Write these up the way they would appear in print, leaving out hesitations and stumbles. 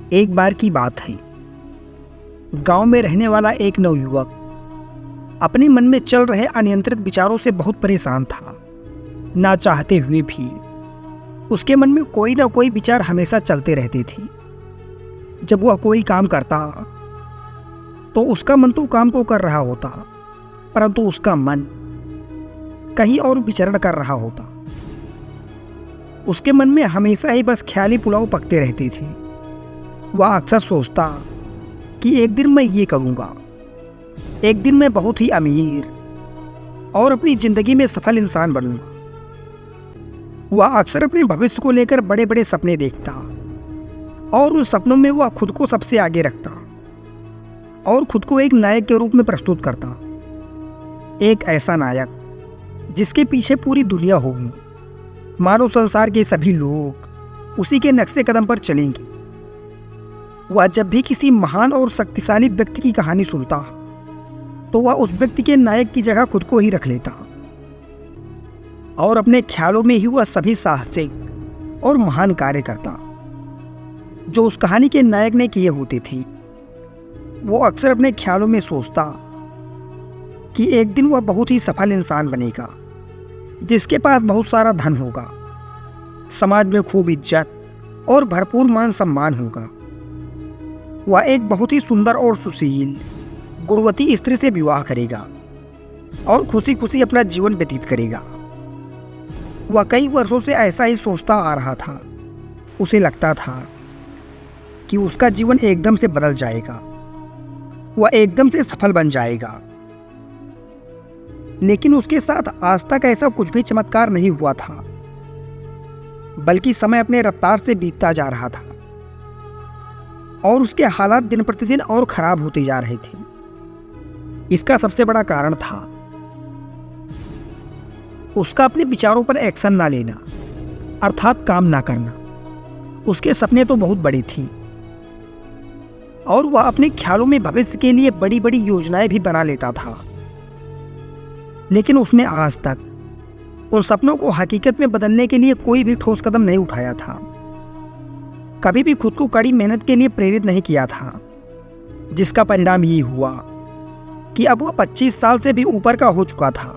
एक बार की बात है। गांव में रहने वाला एक नवयुवक अपने मन में चल रहे अनियंत्रित विचारों से बहुत परेशान था। ना चाहते हुए भी उसके मन में कोई ना कोई विचार हमेशा चलते रहते थे। जब वह कोई काम करता तो उसका मन तो काम को कर रहा होता, परंतु उसका मन कहीं और विचरण कर रहा होता। उसके मन में हमेशा ही बस ख्याली पुलाव पकते रहते थे। वह अक्सर सोचता कि एक दिन मैं ये करूँगा, एक दिन मैं बहुत ही अमीर और अपनी ज़िंदगी में सफल इंसान बनूंगा। वह अक्सर अपने भविष्य को लेकर बड़े बड़े सपने देखता और उन सपनों में वह खुद को सबसे आगे रखता और खुद को एक नायक के रूप में प्रस्तुत करता। एक ऐसा नायक जिसके पीछे पूरी दुनिया होगी, मानो संसार के सभी लोग उसी के नक्शे कदम पर चलेंगे। वह जब भी किसी महान और शक्तिशाली व्यक्ति की कहानी सुनता तो वह उस व्यक्ति के नायक की जगह खुद को ही रख लेता और अपने ख्यालों में ही वह सभी साहसिक और महान कार्य करता जो उस कहानी के नायक ने किए होते थे। वो अक्सर अपने ख्यालों में सोचता कि एक दिन वह बहुत ही सफल इंसान बनेगा, जिसके पास बहुत सारा धन होगा, समाज में खूब इज्जत और भरपूर मान सम्मान होगा। वह एक बहुत ही सुंदर और सुशील गुणवती स्त्री से विवाह करेगा और खुशी खुशी अपना जीवन व्यतीत करेगा। वह कई वर्षों से ऐसा ही सोचता आ रहा था। उसे लगता था कि उसका जीवन एकदम से बदल जाएगा, वह एकदम से सफल बन जाएगा। लेकिन उसके साथ आज तक ऐसा कुछ भी चमत्कार नहीं हुआ था, बल्कि समय अपने रफ्तार से बीतता जा रहा था और उसके हालात दिन प्रतिदिन और खराब होते जा रहे थे। इसका सबसे बड़ा कारण था उसका अपने विचारों पर एक्शन ना लेना, अर्थात काम ना करना। उसके सपने तो बहुत बड़ी थी और वह अपने ख्यालों में भविष्य के लिए बड़ी बड़ी योजनाएं भी बना लेता था, लेकिन उसने आज तक उन सपनों को हकीकत में बदलने के लिए कोई भी ठोस कदम नहीं उठाया था। कभी भी खुद को कड़ी मेहनत के लिए प्रेरित नहीं किया था, जिसका परिणाम ये हुआ कि अब वह 25 साल से भी ऊपर का हो चुका था,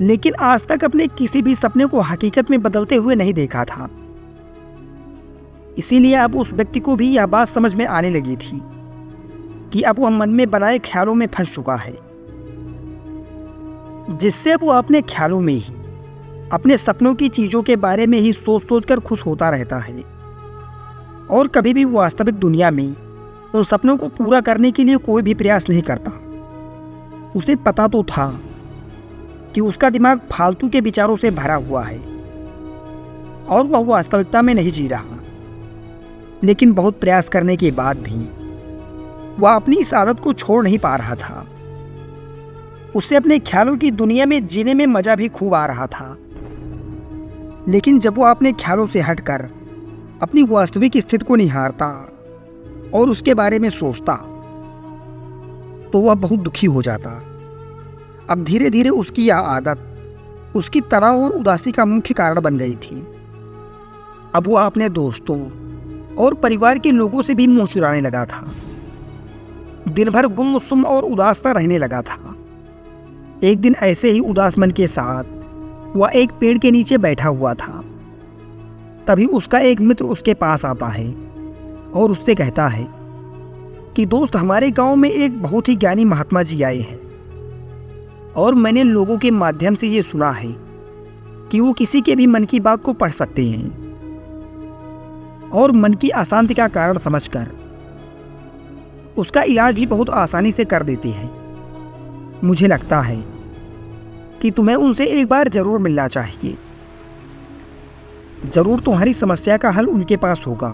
लेकिन आज तक अपने किसी भी सपने को हकीकत में बदलते हुए नहीं देखा था। इसीलिए अब उस व्यक्ति को भी यह बात समझ में आने लगी थी कि अब वह मन में बनाए ख्यालों में फंस चुका है, जिससे अब वह अपने ख्यालों में ही अपने सपनों की चीज़ों के बारे में ही सोच सोच कर खुश होता रहता है और कभी भी वास्तविक दुनिया में उन सपनों को पूरा करने के लिए कोई भी प्रयास नहीं करता। उसे पता तो था कि उसका दिमाग फालतू के विचारों से भरा हुआ है और वह वास्तविकता में नहीं जी रहा, लेकिन बहुत प्रयास करने के बाद भी वह अपनी इस आदत को छोड़ नहीं पा रहा था। उसे अपने ख्यालों की दुनिया में जीने में मजा भी खूब आ रहा था, लेकिन जब वह अपने ख्यालों से हटकर अपनी वास्तविक स्थिति को निहारता और उसके बारे में सोचता तो वह बहुत दुखी हो जाता। अब धीरे धीरे उसकी यह आदत उसकी तनाव और उदासी का मुख्य कारण बन गई थी। अब वह अपने दोस्तों और परिवार के लोगों से भी मुंह चुराने लगा था। दिन भर गुमसुम और उदास सा रहने लगा था। एक दिन ऐसे ही उदास मन के साथ वह एक पेड़ के नीचे बैठा हुआ था। तभी उसका एक मित्र उसके पास आता है और उससे कहता है कि दोस्त, हमारे गांव में एक बहुत ही ज्ञानी महात्मा जी आए हैं और मैंने लोगों के माध्यम से ये सुना है कि वो किसी के भी मन की बात को पढ़ सकते हैं और मन की अशांति का कारण समझकर उसका इलाज भी बहुत आसानी से कर देते हैं। मुझे लगता है कि तुम्हें उनसे एक बार जरूर मिलना चाहिए। जरूर तुम्हारी समस्या का हल उनके पास होगा।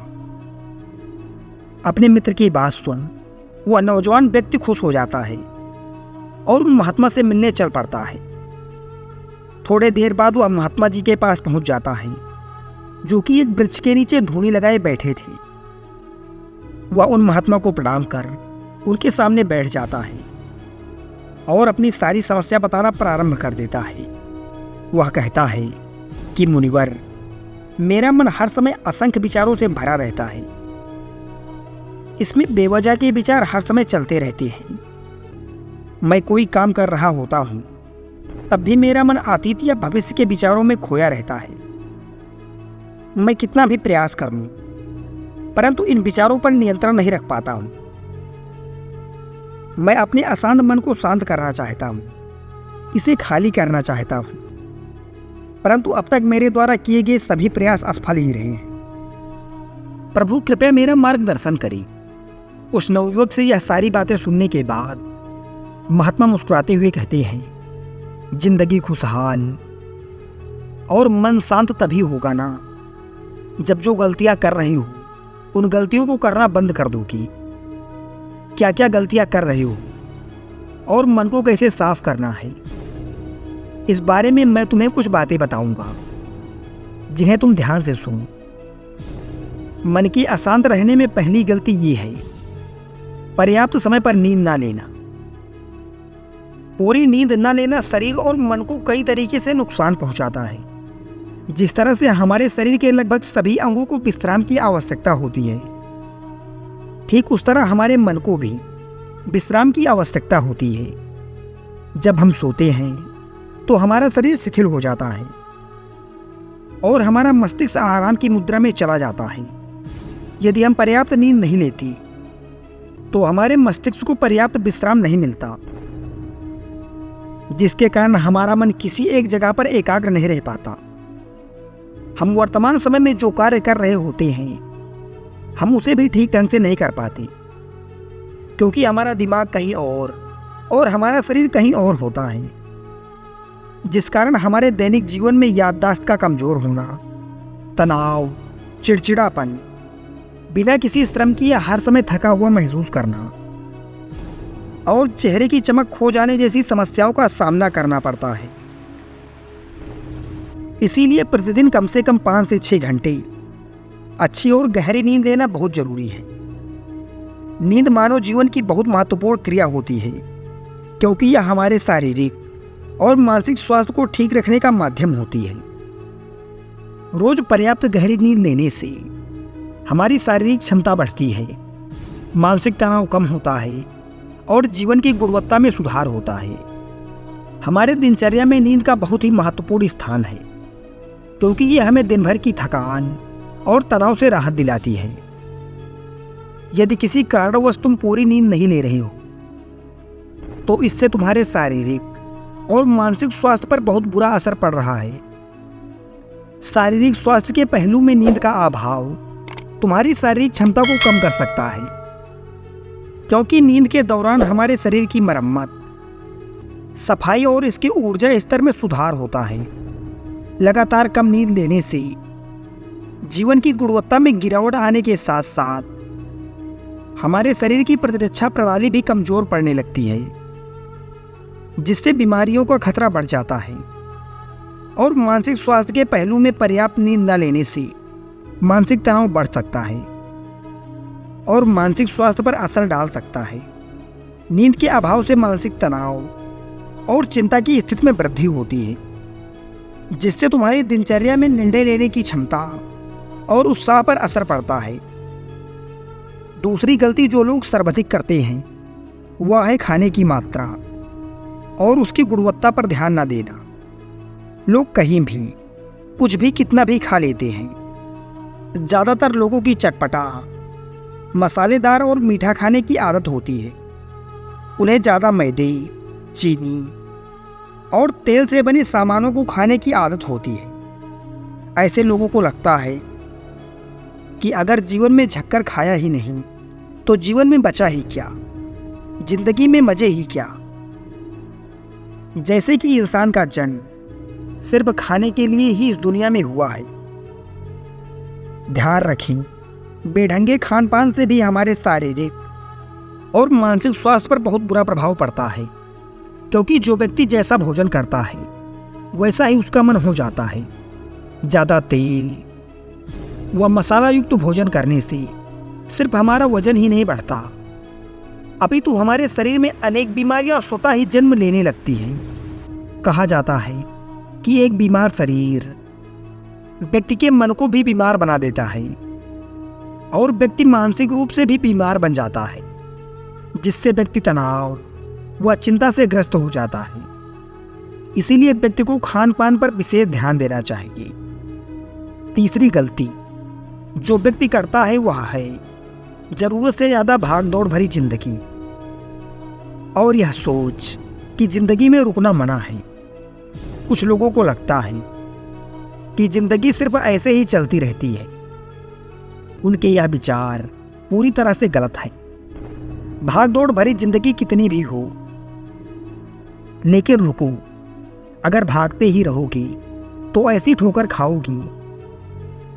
अपने मित्र की बात सुन वह नौजवान व्यक्ति खुश हो जाता है और उन महात्मा से मिलने चल पड़ता है। थोड़े देर बाद वह महात्मा जी के पास पहुंच जाता है, जो कि एक वृक्ष के नीचे धूनी लगाए बैठे थे। वह उन महात्मा को प्रणाम कर उनके सामने बैठ जाता है और अपनी सारी समस्या बताना प्रारंभ कर देता है। वह कहता है कि मुनिवर, मेरा मन हर समय असंख्य विचारों से भरा रहता है। इसमें बेवजह के विचार हर समय चलते रहते हैं। मैं कोई काम कर रहा होता हूँ तब भी मेरा मन अतीत या भविष्य के विचारों में खोया रहता है। मैं कितना भी प्रयास कर लूं, परंतु इन विचारों पर नियंत्रण नहीं रख पाता हूं। मैं अपने अशांत मन को शांत करना चाहता हूं, इसे खाली करना चाहता हूं, परंतु अब तक मेरे द्वारा किए गए सभी प्रयास असफल ही रहे हैं। प्रभु कृपया मेरा मार्गदर्शन करें। उस नवयुवक से यह सारी बातें सुनने के बाद महात्मा मुस्कुराते हुए कहते हैं, जिंदगी खुशहाल और मन शांत तभी होगा ना जब जो गलतियां कर रही हो उन गलतियों को करना बंद कर दोगी। क्या क्या गलतियां कर रही हो और मन को कैसे साफ करना है, इस बारे में मैं तुम्हें कुछ बातें बताऊंगा जिन्हें तुम ध्यान से सुनो। मन की अशांत रहने में पहली गलती ये है, पर्याप्त समय पर नींद ना लेना। पूरी नींद न लेना शरीर और मन को कई तरीके से नुकसान पहुंचाता है। जिस तरह से हमारे शरीर के लगभग सभी अंगों को विश्राम की आवश्यकता होती है, ठीक उस तरह हमारे मन को भी विश्राम की आवश्यकता होती है। जब हम सोते हैं तो हमारा शरीर शिथिल हो जाता है और हमारा मस्तिष्क आराम की मुद्रा में चला जाता है। यदि हम पर्याप्त नींद नहीं लेते तो हमारे मस्तिष्क को पर्याप्त विश्राम नहीं मिलता, जिसके कारण हमारा मन किसी एक जगह पर एकाग्र नहीं रह पाता। हम वर्तमान समय में जो कार्य कर रहे होते हैं हम उसे भी ठीक ढंग से नहीं कर पाते, क्योंकि हमारा दिमाग कहीं और हमारा शरीर कहीं और होता है, जिस कारण हमारे दैनिक जीवन में याददाश्त का कमजोर होना, तनाव, चिड़चिड़ापन, बिना किसी श्रम किए हर समय थका हुआ महसूस करना और चेहरे की चमक खो जाने जैसी समस्याओं का सामना करना पड़ता है। इसीलिए प्रतिदिन कम से कम 5 से 6 घंटे अच्छी और गहरी नींद लेना बहुत जरूरी है। नींद मानव जीवन की बहुत महत्वपूर्ण क्रिया होती है, क्योंकि यह हमारे शारीरिक और मानसिक स्वास्थ्य को ठीक रखने का माध्यम होती है। रोज पर्याप्त गहरी नींद लेने से हमारी शारीरिक क्षमता बढ़ती है, मानसिक तनाव कम होता है और जीवन की गुणवत्ता में सुधार होता है। हमारे दिनचर्या में नींद का बहुत ही महत्वपूर्ण स्थान है, क्योंकि ये हमें दिन भर की थकान और तनाव से राहत दिलाती है। यदि किसी कारणवश तुम पूरी नींद नहीं ले रहे हो तो इससे तुम्हारे शारीरिक और मानसिक स्वास्थ्य पर बहुत बुरा असर पड़ रहा है। शारीरिक स्वास्थ्य के पहलू में नींद का अभाव तुम्हारी शारीरिक क्षमता को कम कर सकता है, क्योंकि नींद के दौरान हमारे शरीर की मरम्मत, सफाई और इसके ऊर्जा स्तर में सुधार होता है। लगातार कम नींद लेने से जीवन की गुणवत्ता में गिरावट आने के साथ साथ हमारे शरीर की प्रतिरक्षा प्रणाली भी कमजोर पड़ने लगती है, जिससे बीमारियों का खतरा बढ़ जाता है। और मानसिक स्वास्थ्य के पहलू में पर्याप्त नींद न लेने से मानसिक तनाव बढ़ सकता है और मानसिक स्वास्थ्य पर असर डाल सकता है। नींद के अभाव से मानसिक तनाव और चिंता की स्थिति में वृद्धि होती है, जिससे तुम्हारी दिनचर्या में निर्णय लेने की क्षमता और उत्साह पर असर पड़ता है। दूसरी गलती जो लोग सर्वाधिक करते हैं वह है खाने की मात्रा और उसकी गुणवत्ता पर ध्यान न देना। लोग कहीं भी कुछ भी कितना भी खा लेते हैं। ज़्यादातर लोगों की चटपटा, मसालेदार और मीठा खाने की आदत होती है। उन्हें ज़्यादा मैदे, चीनी और तेल से बने सामानों को खाने की आदत होती है। ऐसे लोगों को लगता है कि अगर जीवन में झक्कर खाया ही नहीं तो जीवन में बचा ही क्या, जिंदगी में मजे ही क्या। जैसे कि इंसान का जन्म सिर्फ खाने के लिए ही इस दुनिया में हुआ है। ध्यान रखें, बेढंगे खान पान से भी हमारे शारीरिक और मानसिक स्वास्थ्य पर बहुत बुरा प्रभाव पड़ता है, क्योंकि जो व्यक्ति जैसा भोजन करता है वैसा ही उसका मन हो जाता है। ज़्यादा तेल व मसाला युक्त भोजन करने से सिर्फ हमारा वजन ही नहीं बढ़ता, अपितु हमारे शरीर में अनेक बीमारियां स्वतः ही जन्म लेने लगती हैं। कहा जाता है कि एक बीमार शरीर व्यक्ति के मन को भी बीमार बना देता है और व्यक्ति मानसिक रूप से भी बीमार बन जाता है, जिससे व्यक्ति तनाव व चिंता से ग्रस्त हो जाता है। इसीलिए व्यक्ति को खान पान पर विशेष ध्यान देना चाहिए। तीसरी गलती जो व्यक्ति करता है वह है जरूरत से ज़्यादा भाग दौड़ भरी जिंदगी और यह सोच कि जिंदगी में रुकना मना है। कुछ लोगों को लगता है कि जिंदगी सिर्फ ऐसे ही चलती रहती है। उनके यह विचार पूरी तरह से गलत है। भाग दौड़ भरी जिंदगी कितनी भी हो, लेकिन रुको, अगर भागते ही रहोगे तो ऐसी ठोकर खाओगी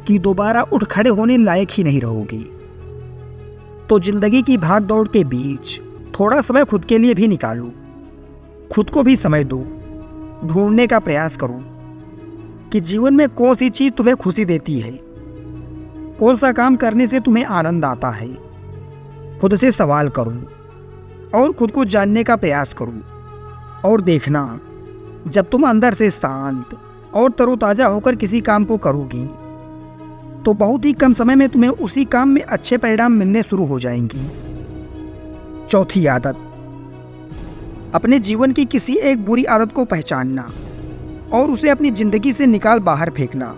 कि दोबारा उठ खड़े होने लायक ही नहीं रहोगे। तो जिंदगी की भाग दौड़ के बीच थोड़ा समय खुद के लिए भी निकालो। खुद को भी समय दो। ढूंढने का प्रयास करो कि जीवन में कौन सी चीज तुम्हें खुशी देती है, कौन सा काम करने से तुम्हें आनंद आता है। खुद से सवाल करो और खुद को जानने का प्रयास करो और देखना, जब तुम अंदर से शांत और तरोताजा होकर किसी काम को करोगी तो बहुत ही कम समय में तुम्हें उसी काम में अच्छे परिणाम मिलने शुरू हो जाएंगे। चौथी आदत, अपने जीवन की किसी एक बुरी आदत को पहचानना और उसे अपनी जिंदगी से निकाल बाहर फेंकना,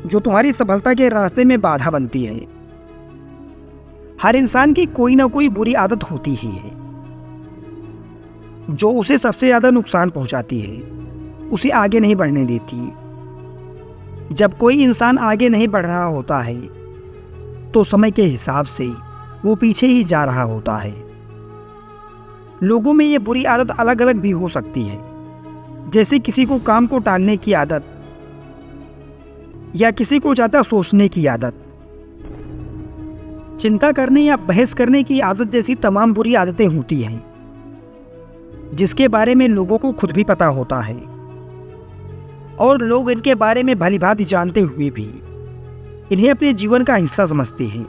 जो तुम्हारी सफलता के रास्ते में बाधा बनती है। हर इंसान की कोई ना कोई बुरी आदत होती ही है जो उसे सबसे ज्यादा नुकसान पहुंचाती है, उसे आगे नहीं बढ़ने देती। जब कोई इंसान आगे नहीं बढ़ रहा होता है तो समय के हिसाब से वो पीछे ही जा रहा होता है। लोगों में ये बुरी आदत अलग अलग भी हो सकती है, जैसे किसी को काम को टालने की आदत या किसी को ज़्यादा सोचने की आदत, चिंता करने या बहस करने की आदत जैसी तमाम बुरी आदतें होती हैं, जिसके बारे में लोगों को खुद भी पता होता है और लोग इनके बारे में भलीभांति जानते हुए भी इन्हें अपने जीवन का हिस्सा समझते हैं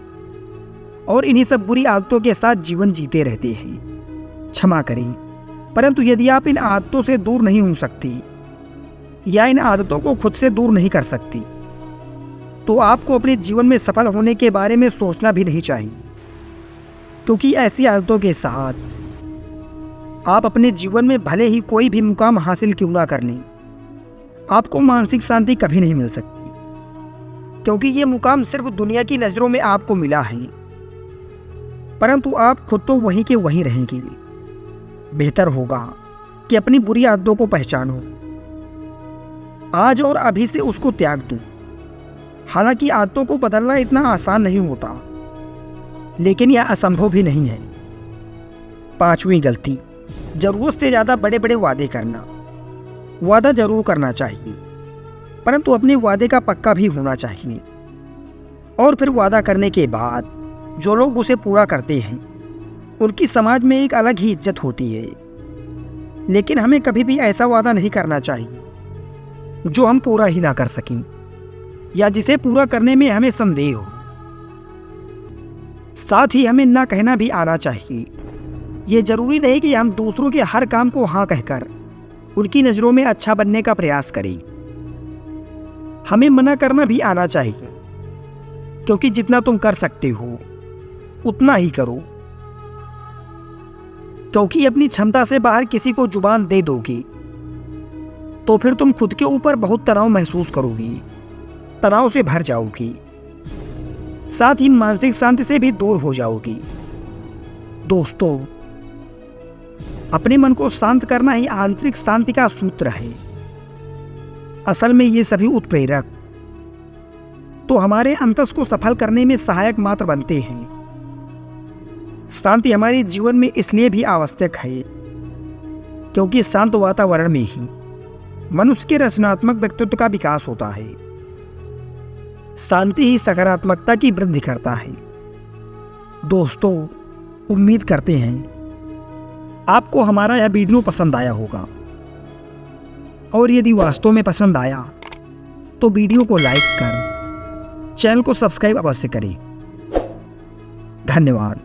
और इन्हीं सब बुरी आदतों के साथ जीवन जीते रहते हैं। क्षमा करें, परंतु यदि आप इन आदतों से दूर नहीं हो सकती या इन आदतों को खुद से दूर नहीं कर सकती तो आपको अपने जीवन में सफल होने के बारे में सोचना भी नहीं चाहिए, क्योंकि ऐसी आदतों के साथ आप अपने जीवन में भले ही कोई भी मुकाम हासिल क्यों ना कर लें, आपको मानसिक शांति कभी नहीं मिल सकती, क्योंकि ये मुकाम सिर्फ दुनिया की नज़रों में आपको मिला है, परंतु आप खुद तो वहीं के वहीं रहेंगे। बेहतर होगा कि अपनी बुरी आदतों को पहचानो, आज और अभी से उसको त्याग दो। हालांकि आदतों को बदलना इतना आसान नहीं होता, लेकिन यह असंभव भी नहीं है। पांचवी गलती, जरूरत से ज़्यादा बड़े बड़े वादे करना। वादा जरूर करना चाहिए, परंतु अपने वादे का पक्का भी होना चाहिए। और फिर वादा करने के बाद जो लोग उसे पूरा करते हैं उनकी समाज में एक अलग ही इज्जत होती है। लेकिन हमें कभी भी ऐसा वादा नहीं करना चाहिए जो हम पूरा ही ना कर सकें या जिसे पूरा करने में हमें संदेह हो। साथ ही हमें ना कहना भी आना चाहिए। ये जरूरी नहीं कि हम दूसरों के हर काम को हाँ कहकर उनकी नज़रों में अच्छा बनने का प्रयास करें। हमें मना करना भी आना चाहिए, क्योंकि जितना तुम कर सकते हो उतना ही करो, क्योंकि अपनी क्षमता से बाहर किसी को जुबान दे दोगे तो फिर तुम खुद के ऊपर बहुत तनाव महसूस करोगी, तनाव से भर जाओगी, साथ ही मानसिक शांति से भी दूर हो जाओगी। दोस्तों, अपने मन को शांत करना ही आंतरिक शांति का सूत्र है। असल में ये सभी उत्प्रेरक तो हमारे अंतस को सफल करने में सहायक मात्र बनते हैं। शांति हमारे जीवन में इसलिए भी आवश्यक है क्योंकि शांत वातावरण में ही मनुष्य के रचनात्मक व्यक्तित्व का विकास होता है। शांति ही सकारात्मकता की वृद्धि करता है। दोस्तों, उम्मीद करते हैं आपको हमारा यह वीडियो पसंद आया होगा, और यदि वास्तव में पसंद आया तो वीडियो को लाइक कर चैनल को सब्सक्राइब अवश्य करें। धन्यवाद।